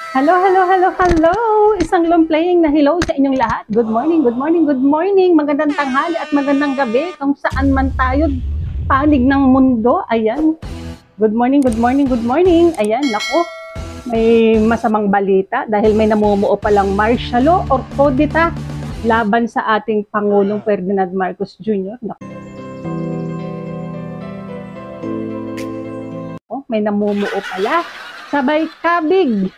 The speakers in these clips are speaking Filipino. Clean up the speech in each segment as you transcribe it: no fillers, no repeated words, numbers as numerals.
Hello, hello, hello, hello! Isang long-playing na hello sa inyong lahat. Good morning, good morning, good morning. Magandang tanghali at magandang gabi kung saan man tayo panig ng mundo. Ayan. Good morning, good morning, good morning. Ayan, nako. May masamang balita dahil may namumuo palang martial law or kudeta laban sa ating Pangulong Ferdinand Marcos Jr. Nako. May namumuo pala. Sabay kabig.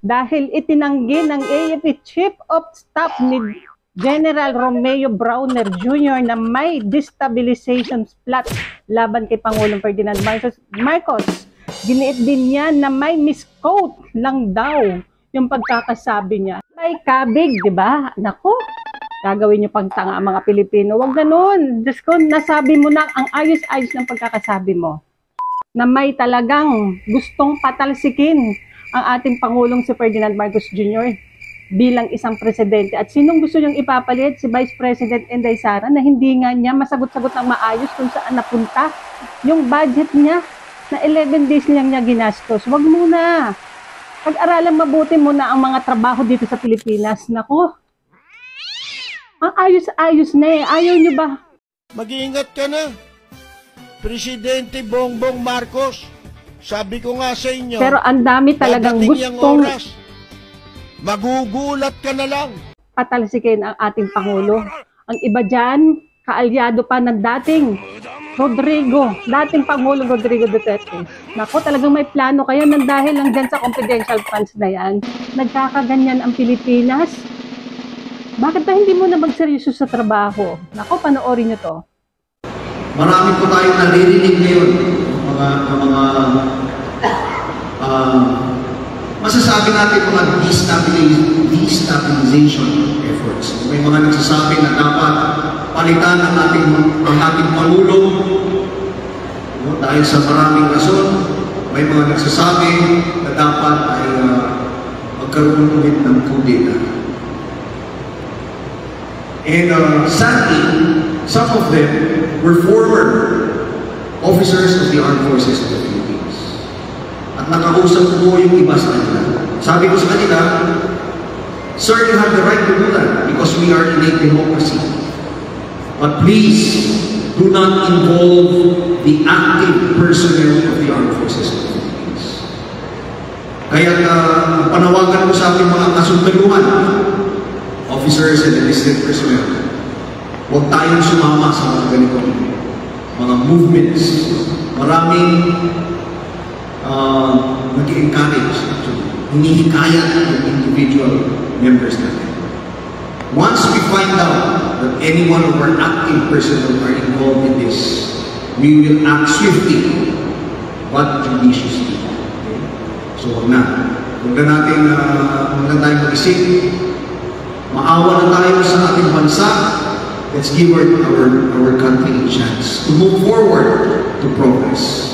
Dahil itinanggi ng AFP Chief of Staff ni General Romeo Browner Jr. na may destabilization plot laban kay Pangulong Ferdinand Marcos. Giniit din niya na may misquote lang daw yung pagkakasabi niya. May kabig, di ba? Naku, gagawin niyo pang tanga ang mga Pilipino. Huwag ganun. Diyos ko, nasabi mo na ang ayos-ayos ng pagkakasabi mo. Na may talagang gustong patalsikin ang ating Pangulong si Ferdinand Marcos Jr. bilang isang presidente. At sinong gusto niyang ipapalit? Si Vice President Inday Sara na hindi nga niya masagot-sagot ng maayos kung saan napunta yung budget niya na 11 days niya ginastos. Wag muna. Pag-aralan mabuti muna ang mga trabaho dito sa Pilipinas. Nako, ang ayos-ayos na eh. Ayaw niyo ba? Mag-iingat ka na. Presidente Bongbong Marcos. Sabi ko nga sa inyo, pero ang dami talagang gustong oras, magugulat ka na lang. Patalsikin ang ating Pangulo. Ang iba dyan, kaalyado pa ng dating Pangulong Rodrigo Duterte. Naku, talagang may plano kayo nang dahil lang dyan sa confidential funds na yan. Nagkakaganyan ang Pilipinas. Bakit ba hindi mo na magseryoso sa trabaho? Naku, panoorin nyo to. Marami po tayong naririnig ngayon masasabi natin mga destabilization efforts. May mga nagsasabi na dapat palitan ang ating Pangulo dahil sa maraming rason. May mga nagsasabi na dapat ay magkaroon ulit ng kudeta. And sadly, some of them were former officers of the Armed Forces of the Philippines. At nakausap ko yung iba sa kanila. Sabi ko sa kanila, sir, you have the right to do that because we are in a democracy. But please, do not involve the active personnel of the Armed Forces of the Philippines. Kaya panawagan ko sa ating mga kasundaluhan, officers and enlisted personnel, huwag tayong sumama sa mga ganitong mga movements. Maraming nag-encourage, hinihikayat ng individual members natin. Once we find out that any one of our active personnel are involved in this, we will act swiftly but judiciously. Okay? So huwag na. Huwag na tayo mag-isip. Maawa na tayo sa ating bansa. Let's give our country a chance to move forward to progress.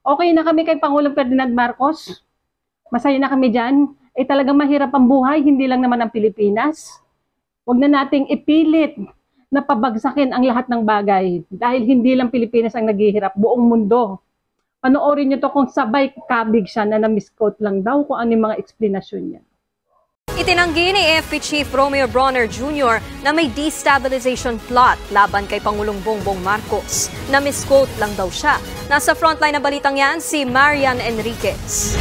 Okay na kami kay Pangulong Ferdinand Marcos. Masaya na kami dyan. Talagang mahirap ang buhay, hindi lang naman ang Pilipinas. Huwag na nating ipilit na pabagsakin ang lahat ng bagay. Dahil hindi lang Pilipinas ang naghihirap, buong mundo. Panoorin nyo to kung sabay kabig siya na na-misquote lang daw kung ano yung mga eksplanasyon niya. Itinanggi ni AFP Chief Romeo Browner Jr. na may destabilization plot laban kay Pangulong Bongbong Marcos. Na-misquote lang daw siya. Nasa frontline na balitang yan, si Marian Enriquez.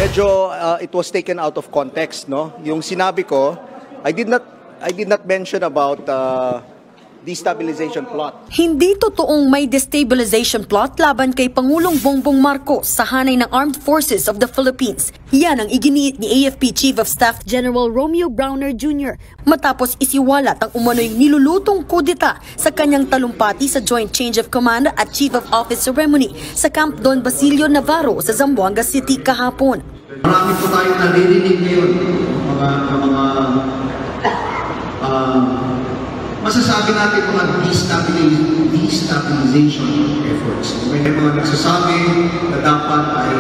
Medyo it was taken out of context, no? Yung sinabi ko, I did not mention about destabilization plot. Hindi totoong may destabilization plot laban kay Pangulong Bongbong Marcos sa hanay ng Armed Forces of the Philippines. Yan ang iginiit ni AFP Chief of Staff General Romeo Browner Jr. matapos isiwalat ang umano'y nilulutong kudeta sa kanyang talumpati sa Joint Change of Command at Chief of Office Ceremony sa Camp Don Basilio Navarro sa Zamboanga City kahapon. Marami po tayong naririnig ngayon masasabi natin mga destabilization efforts. May mga nagsasabi na dapat ay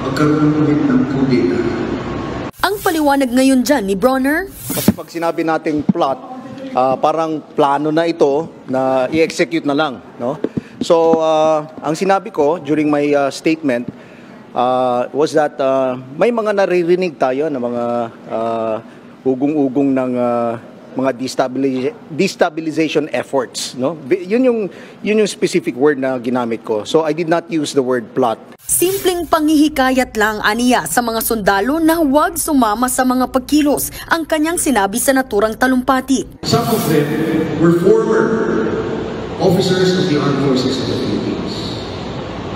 magkaroon ulit ng kudeta. Ang paliwanag ngayon dyan ni Browner, Kasi pag sinabi nating plot, parang plano na ito na i-execute na lang, no? So, ang sinabi ko during my statement, was that may mga naririnig tayo na mga ugong-ugong ng mga destabilization efforts, no? Yun yung specific word na ginamit ko. So I did not use the word plot. Simpleng panghihikayat lang aniya sa mga sundalo na huwag sumama sa mga pagkilos ang kanyang sinabi sa naturang talumpati. Some of them were former officers of the armed forces of the Philippines.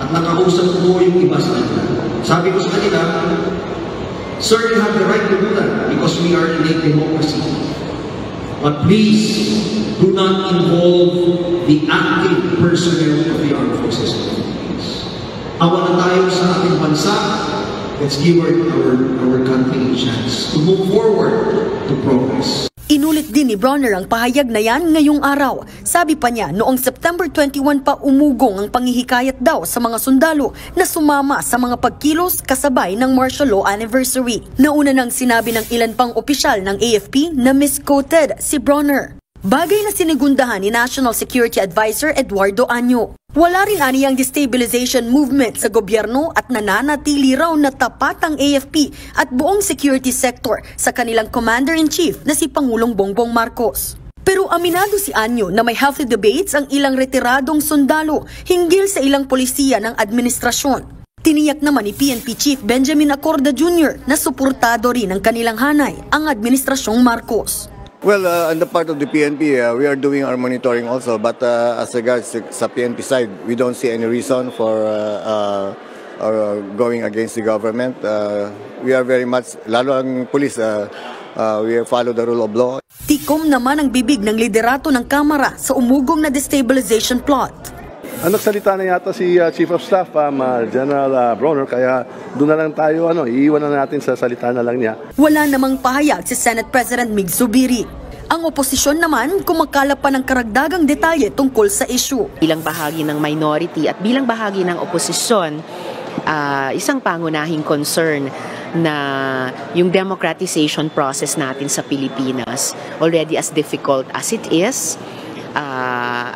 At nakausap ko yung iba sa kanila. Sabi ko sa kanila, sir, you have the right to do that because we are in a democracy. But please, do not involve the active personnel of the armed forces of the Philippines. Awa na tayo sa ating bansa. Let's give our country a chance to move forward to progress. Inulit din ni Bronner ang pahayag na yan ngayong araw. Sabi pa niya, noong September 21 pa umugong ang panghihikayat daw sa mga sundalo na sumama sa mga pagkilos kasabay ng martial law anniversary. Nauna nang sinabi ng ilan pang opisyal ng AFP na misquoted si Bronner. Bagay na sinigundahan ni National Security Advisor Eduardo Año. Wala rin aniyang destabilization movement sa gobyerno at nananatili raw na tapat ang AFP at buong security sector sa kanilang Commander-in-Chief na si Pangulong Bongbong Marcos. Pero aminado si Año na may healthy debates ang ilang retiradong sundalo hinggil sa ilang polisiya ng administrasyon. Tiniyak naman ni PNP Chief Benjamin Acorda Jr. na suportado rin ng kanilang hanay ang administrasyong Marcos. Well, on the part of the PNP, we are doing our monitoring also. But as regards sa PNP side, we don't see any reason for going against the government. We are very much, lalo ang police, we follow the rule of law. Tikom naman ang bibig ng liderato ng Kamara sa umugong na destabilization plot. Nagsalita na yata si Chief of Staff, General Bronner, kaya doon na lang tayo, iiwan na natin sa salita na lang niya. Wala namang pahayag si Senate President Mig Zubiri. Ang oposisyon naman kumakalap pa ng karagdagang detalye tungkol sa issue. Bilang bahagi ng minority at bilang bahagi ng oposisyon, isang pangunahing concern na yung democratization process natin sa Pilipinas, already as difficult as it is,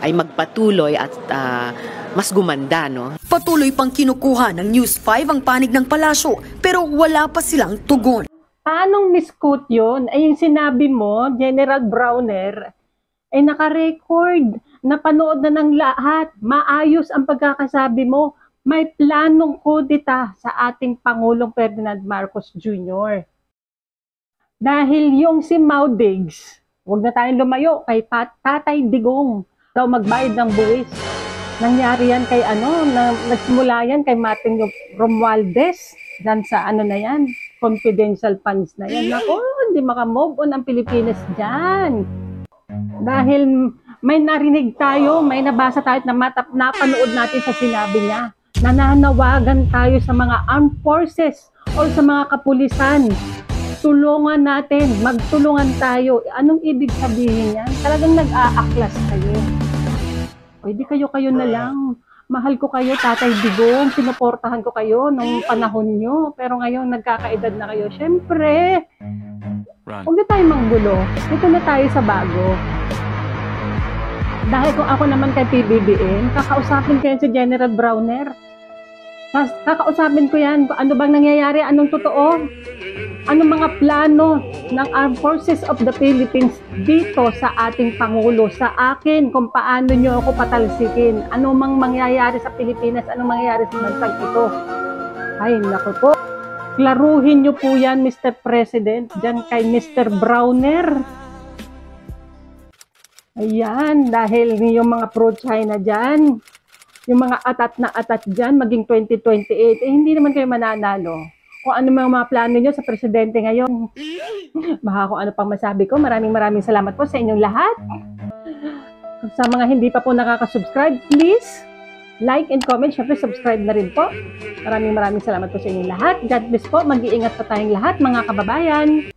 ay magpatuloy at mas gumanda, no? Patuloy pang kinukuha ng News 5 ang panig ng palasyo pero wala pa silang tugon. Paanong misquote yun? Ay yung sinabi mo, General Browner, ay naka-record, napanood na ng lahat, maayos ang pagkakasabi mo, may planong kudeta sa ating Pangulong Ferdinand Marcos Jr. Dahil yung si Maudigs, huwag na tayong lumayo kay Tatay Digong daw magbayad ng buwis. Nangyari yan kay nagsimula yan kay Martin Romualdez dyan sa na yan, confidential funds na yan. Naku, hindi makamove on ang Pilipinas dyan. Dahil may narinig tayo, may nabasa tayo na napanood natin sa sinabi niya. Nananawagan tayo sa mga armed forces o sa mga kapulisan. Tulungan natin, magtulungan tayo. Anong ibig sabihin yan? Talagang nag-aaklas kayo. Pwede kayo na lang. Mahal ko kayo, Tatay Digong. Sinuportahan ko kayo nung panahon nyo. Pero ngayon, nagkakaedad na kayo. Siyempre, huwag na tayo manggulo. Dito na tayo sa bago. Dahil kung ako naman kay PBBM, kakausapin ko yan si General Browner. Kakausapin ko yan kung ano bang nangyayari, anong totoo. Anong mga plano ng Armed Forces of the Philippines dito sa ating Pangulo, sa akin, kung paano nyo ako patalsikin, ano mang mangyayari sa Pilipinas, anong mangyayari sa bansang ito. Ay, naku po. Klaruhin nyo po yan, Mr. President, dyan kay Mr. Browner. Ayan, dahil yung mga pro-China dyan, yung mga atat na atat dyan, maging 2028, hindi naman kayo mananalo. Kung ano mga plano nyo sa presidente ngayon. Baka kung ano pang masabi ko. Maraming salamat po sa inyong lahat. Sa mga hindi pa po nakaka-subscribe, please like and comment. Syempre, subscribe na rin po. Maraming salamat po sa inyong lahat. God bless po. Mag-iingat po tayong lahat, mga kababayan.